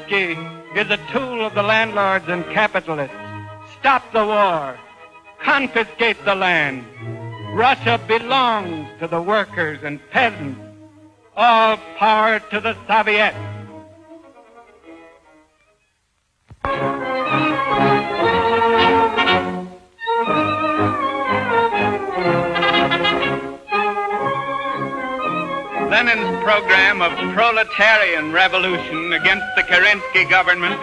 Kerensky is a tool of the landlords and capitalists. Stop the war. Confiscate the land. Russia belongs to the workers and peasants. All power to the Soviets. Lenin's program of proletarian revolution against the Kerensky government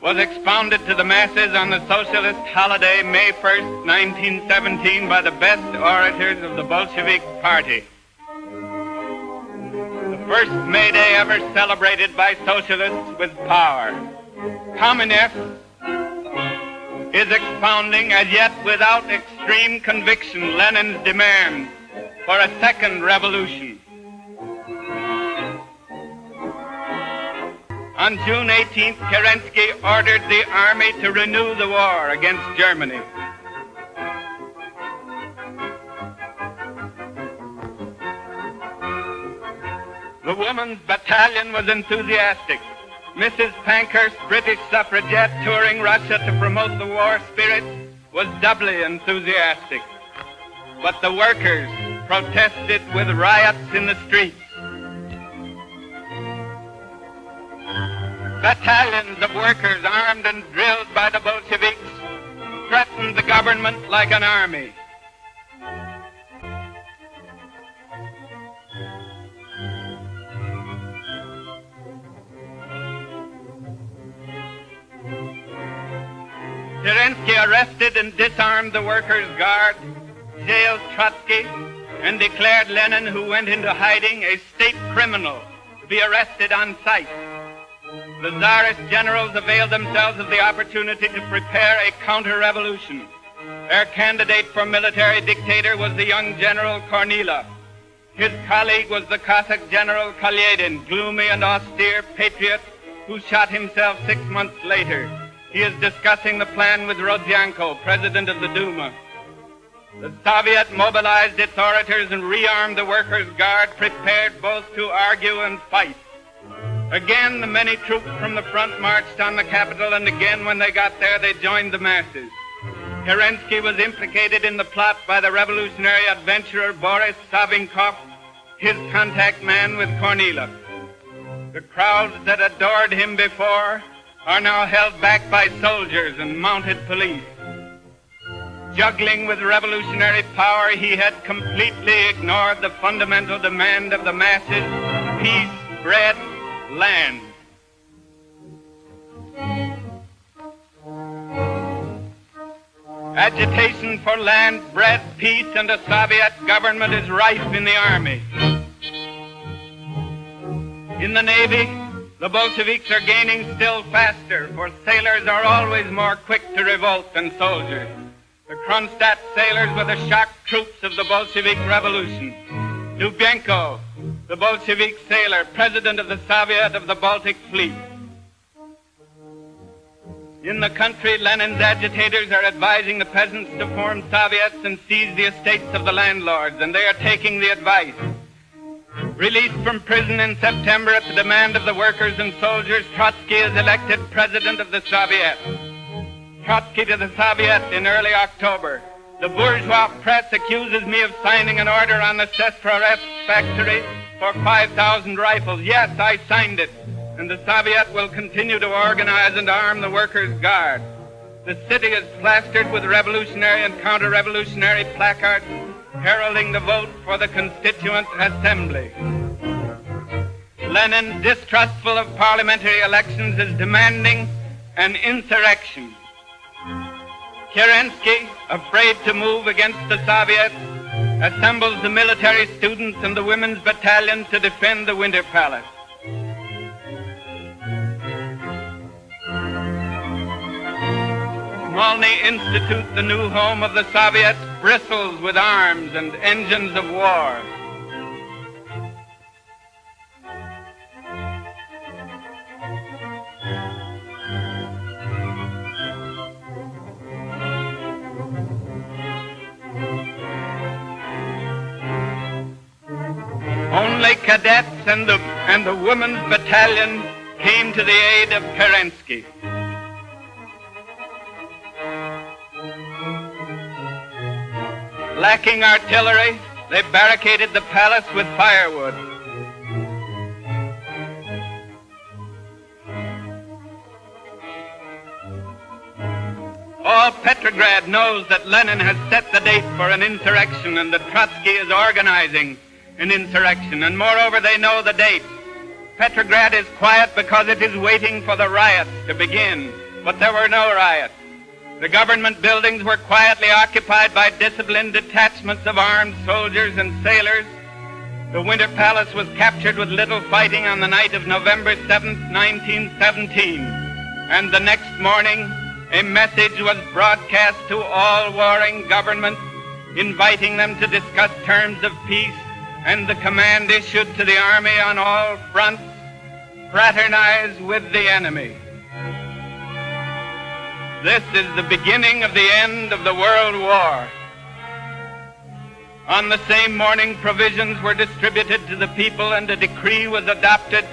was expounded to the masses on the socialist holiday May 1st, 1917 by the best orators of the Bolshevik party. The first May Day ever celebrated by socialists with power. Communists is expounding, as yet without extreme conviction, Lenin's demand for a second revolution. On June 18th, Kerensky ordered the army to renew the war against Germany. The women's battalion was enthusiastic. Mrs. Pankhurst, British suffragette touring Russia to promote the war spirit, was doubly enthusiastic. But the workers protested with riots in the streets. Battalions of workers armed and drilled by the Bolsheviks threatened the government like an army. Kerensky arrested and disarmed the Workers' Guard, jailed Trotsky, and declared Lenin, who went into hiding, a state criminal to be arrested on sight. The Tsarist generals availed themselves of the opportunity to prepare a counter-revolution. Their candidate for military dictator was the young General Kornilov. His colleague was the Cossack General Kalyedin, gloomy and austere patriot who shot himself 6 months later. He is discussing the plan with Rodzianko, president of the Duma. The Soviet mobilized its orators and rearmed the Workers' Guard, prepared both to argue and fight. Again, the many troops from the front marched on the capital, and again, when they got there, they joined the masses. Kerensky was implicated in the plot by the revolutionary adventurer Boris Savinkov, his contact man with Kornilov. The crowds that adored him before are now held back by soldiers and mounted police. Juggling with revolutionary power, he had completely ignored the fundamental demand of the masses: peace, bread, land. Agitation for land, bread, peace, and a Soviet government is rife in the army. In the Navy, the Bolsheviks are gaining still faster, for sailors are always more quick to revolt than soldiers. The Kronstadt sailors were the shock troops of the Bolshevik Revolution. Lyubchenko, the Bolshevik sailor, president of the Soviet of the Baltic Fleet. In the country, Lenin's agitators are advising the peasants to form Soviets and seize the estates of the landlords, and they are taking the advice. Released from prison in September at the demand of the workers and soldiers, Trotsky is elected president of the Soviet. Trotsky to the Soviet in early October. The bourgeois press accuses me of signing an order on the Sestroresk factory for 5,000 rifles. Yes, I signed it, and the Soviet will continue to organize and arm the Workers' Guard. The city is plastered with revolutionary and counter-revolutionary placards heralding the vote for the Constituent Assembly. Lenin, distrustful of parliamentary elections, is demanding an insurrection. Kerensky, afraid to move against the Soviets, assembles the military students and the women's battalion to defend the Winter Palace. Smolny Institute, the new home of the Soviets, bristles with arms and engines of war. Only cadets and the women's battalion came to the aid of Kerensky. Lacking artillery, they barricaded the palace with firewood. All Petrograd knows that Lenin has set the date for an insurrection and that Trotsky is organizing an insurrection, and moreover they know the date. Petrograd is quiet because it is waiting for the riots to begin, but there were no riots. The government buildings were quietly occupied by disciplined detachments of armed soldiers and sailors. The Winter Palace was captured with little fighting on the night of November 7th, 1917, and the next morning a message was broadcast to all warring governments inviting them to discuss terms of peace, and the command issued to the army on all fronts: fraternize with the enemy. This is the beginning of the end of the World War. On the same morning, provisions were distributed to the people and a decree was adopted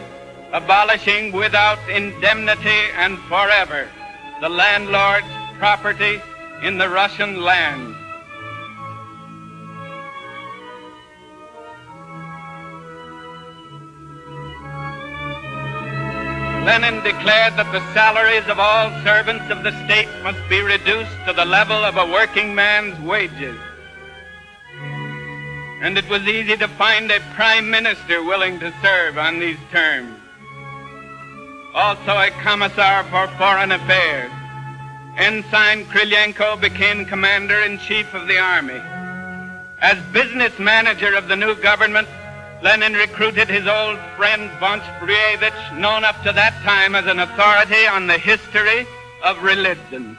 abolishing without indemnity and forever the landlord's property in the Russian land. Lenin declared that the salaries of all servants of the state must be reduced to the level of a working man's wages. And it was easy to find a prime minister willing to serve on these terms. Also a commissar for foreign affairs. Ensign Krylenko became commander-in-chief of the army. As business manager of the new government, Lenin recruited his old friend Bolshevik, known up to that time as an authority on the history of religion.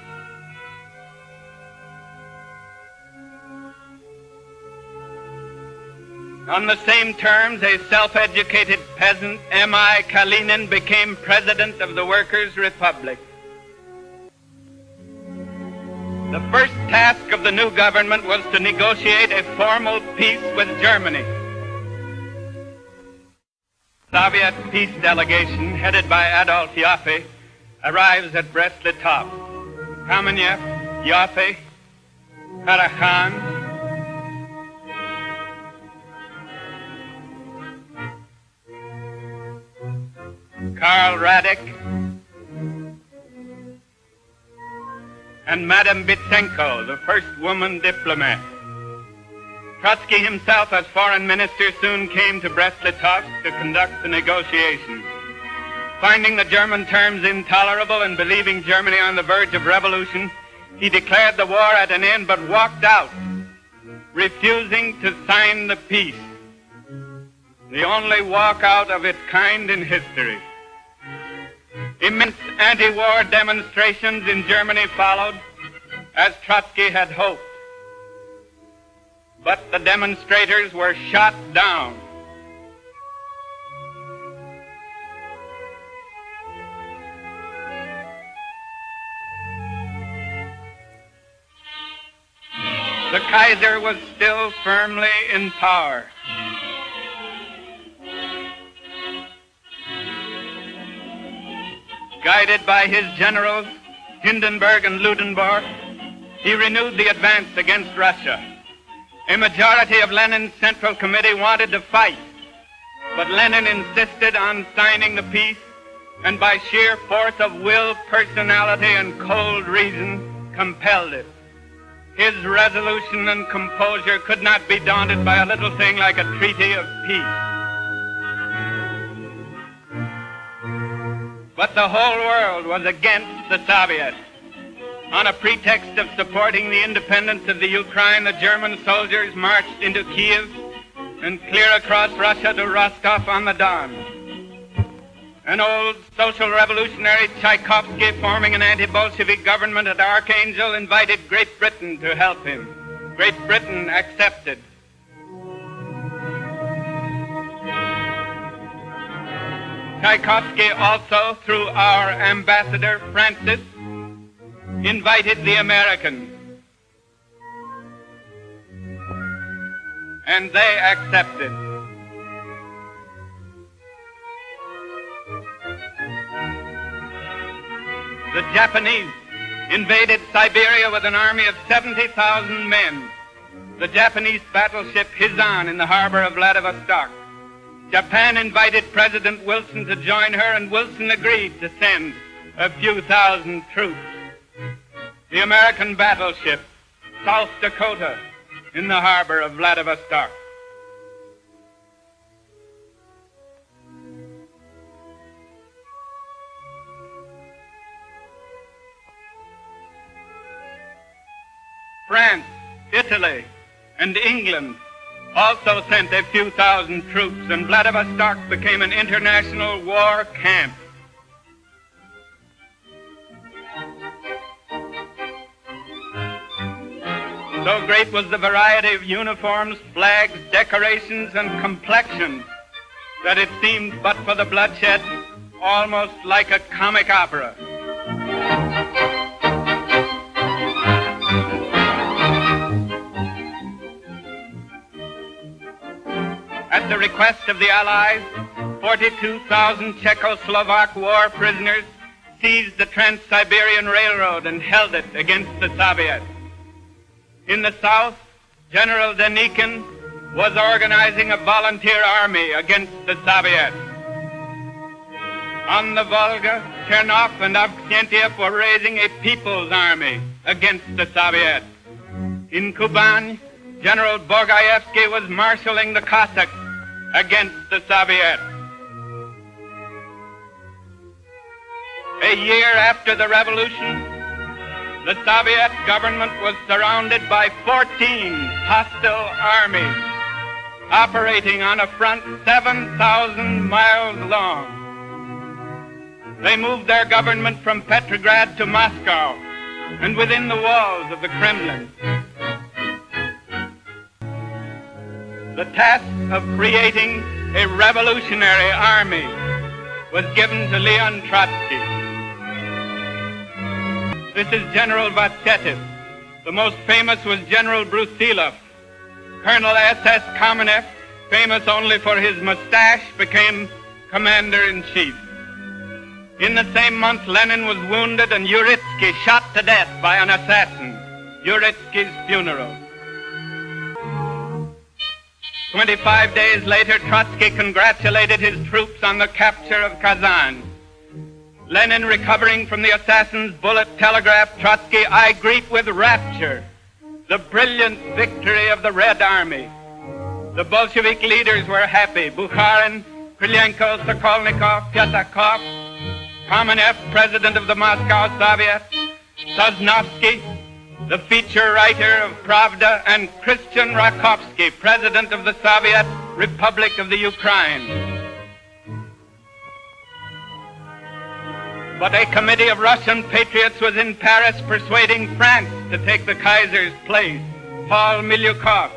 On the same terms, a self-educated peasant, M.I. Kalinin, became president of the Workers' Republic. The first task of the new government was to negotiate a formal peace with Germany. Soviet peace delegation headed by Adolf Joffe arrives at Brest-Litovsk. Kamenev, Joffe, Karakhan, Karl Radek, and Madame Bitsenko, the first woman diplomat. Trotsky himself, as foreign minister, soon came to Brest-Litovsk to conduct the negotiations. Finding the German terms intolerable and believing Germany on the verge of revolution, he declared the war at an end but walked out, refusing to sign the peace, the only walkout of its kind in history. Immense anti-war demonstrations in Germany followed, as Trotsky had hoped. But the demonstrators were shot down. The Kaiser was still firmly in power. Guided by his generals, Hindenburg and Ludendorff, he renewed the advance against Russia. A majority of Lenin's Central Committee wanted to fight, but Lenin insisted on signing the peace, and by sheer force of will, personality, and cold reason, compelled it. His resolution and composure could not be daunted by a little thing like a treaty of peace. But the whole world was against the Soviets. On a pretext of supporting the independence of the Ukraine, the German soldiers marched into Kiev and clear across Russia to Rostov-on-the-Don. An old social revolutionary, Tchaikovsky, forming an anti-Bolshevik government at Archangel, invited Great Britain to help him. Great Britain accepted. Tchaikovsky also, through our ambassador, Francis, invited the Americans, and they accepted. the Japanese invaded Siberia with an army of 70,000 men. The Japanese battleship Hizan in the harbor of Vladivostok. Japan invited President Wilson to join her, and Wilson agreed to send a few thousand troops. The American battleship South Dakota in the harbor of Vladivostok. France, Italy, and England also sent a few thousand troops, and Vladivostok became an international war camp. So great was the variety of uniforms, flags, decorations, and complexions that it seemed, but for the bloodshed, almost like a comic opera. At the request of the Allies, 42,000 Czechoslovak war prisoners seized the Trans-Siberian Railroad and held it against the Soviets. In the south, General Denikin was organizing a volunteer army against the Soviets. On the Volga, Chernov and Avksentiev were raising a people's army against the Soviets. In Kuban, General Borgaevsky was marshaling the Cossacks against the Soviets. A year after the revolution, the Soviet government was surrounded by 14 hostile armies operating on a front 7,000 miles long. They moved their government from Petrograd to Moscow and within the walls of the Kremlin. The task of creating a revolutionary army was given to Leon Trotsky. This is General Vachetev. The most famous was General Brusilov. Colonel S.S. Kamenev, famous only for his mustache, became commander-in-chief. In the same month, Lenin was wounded and Uritsky shot to death by an assassin. Uritsky's funeral. 25 days later, Trotsky congratulated his troops on the capture of Kazan. Lenin, recovering from the assassin's bullet, telegraphed Trotsky, "I greet with rapture the brilliant victory of the Red Army." The Bolshevik leaders were happy. Bukharin, Krylenko, Sokolnikov, Pyatakov, Kamenev, president of the Moscow Soviet, Sosnovsky, the feature writer of Pravda, and Christian Rakovsky, president of the Soviet Republic of the Ukraine. But a committee of Russian patriots was in Paris persuading France to take the Kaiser's place. Paul Milyukov,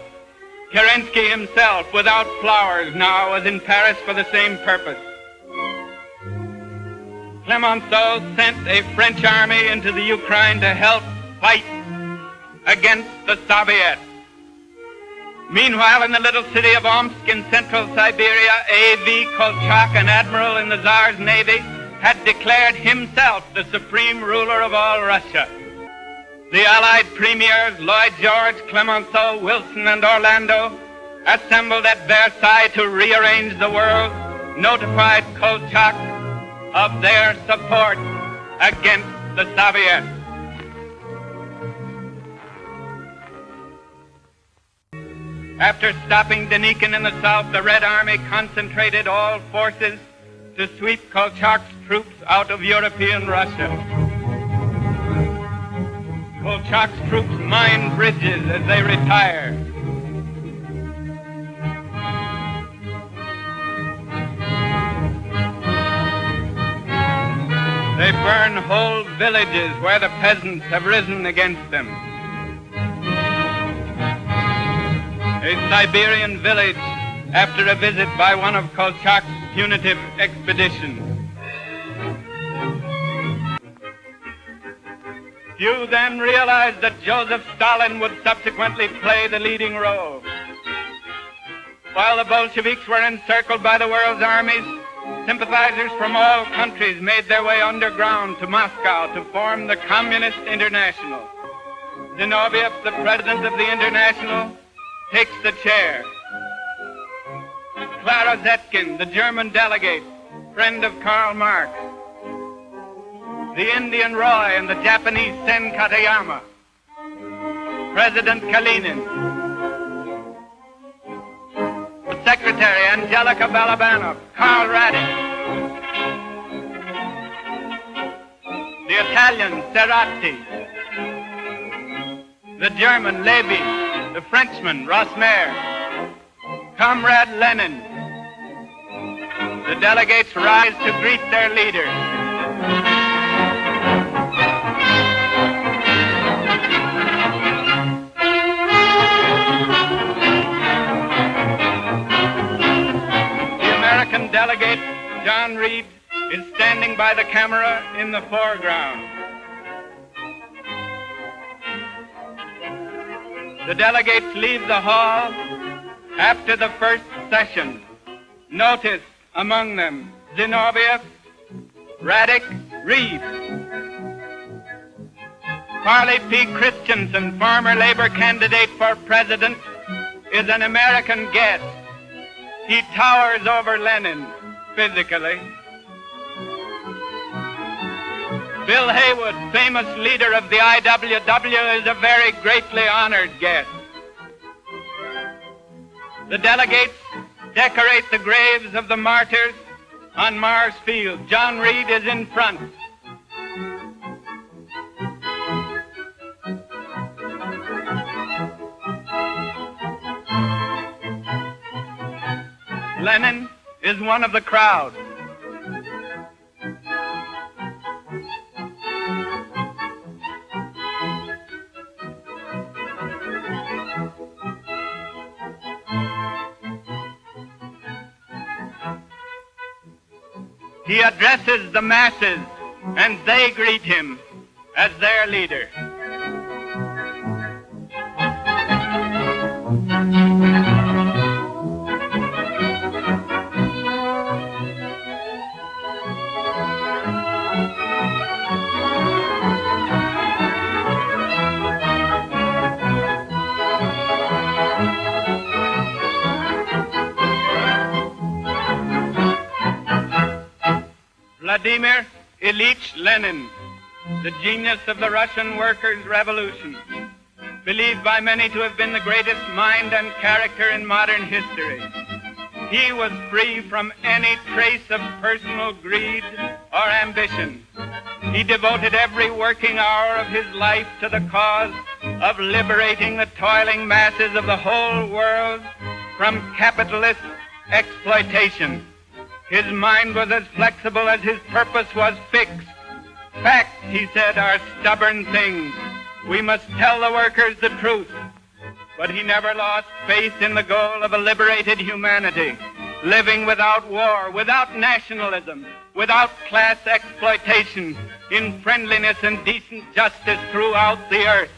Kerensky himself, without flowers, now was in Paris for the same purpose. Clemenceau sent a French army into the Ukraine to help fight against the Soviets. Meanwhile, in the little city of Omsk in central Siberia, A.V. Kolchak, an admiral in the Tsar's navy, had declared himself the supreme ruler of all Russia. The Allied premiers, Lloyd George, Clemenceau, Wilson, and Orlando, assembled at Versailles to rearrange the world, notified Kolchak of their support against the Soviets. After stopping Denikin in the south, the Red Army concentrated all forces to sweep Kolchak's troops out of European Russia. Kolchak's troops mined bridges as they retired. They burn whole villages where the peasants have risen against them. A Siberian village after a visit by one of Kolchak's punitive expeditions. Few then realized that Joseph Stalin would subsequently play the leading role. While the Bolsheviks were encircled by the world's armies, Sympathizers from all countries made their way underground to Moscow to form the Communist International. Zinoviev, the president of the International, takes the chair. Clara Zetkin, the German delegate, friend of Karl Marx. The Indian Roy and the Japanese Sen Katayama. President Kalinin. The Secretary Angelica Balabanov, Karl Radek. The Italian Serratti. The German Levy. The Frenchman Rosmer. Comrade Lenin. The delegates rise to greet their leader. Delegate John Reed is standing by the camera in the foreground. The delegates leave the hall after the first session. Notice among them Zinoviev, Radek, Reed. Parley P. Christensen, former Labor candidate for president, is an American guest. He towers over Lenin physically. Bill Haywood, famous leader of the IWW, is a very greatly honored guest. The delegates decorate the graves of the martyrs on Mars Field. John Reed is in front. Lenin is one of the crowd. He addresses the masses, and they greet him as their leader. Vladimir Ilyich Lenin, the genius of the Russian workers' revolution, believed by many to have been the greatest mind and character in modern history. He was free from any trace of personal greed or ambition. He devoted every working hour of his life to the cause of liberating the toiling masses of the whole world from capitalist exploitation. His mind was as flexible as his purpose was fixed. Facts, he said, are stubborn things. We must tell the workers the truth. But he never lost faith in the goal of a liberated humanity, living without war, without nationalism, without class exploitation, in friendliness and decent justice throughout the earth.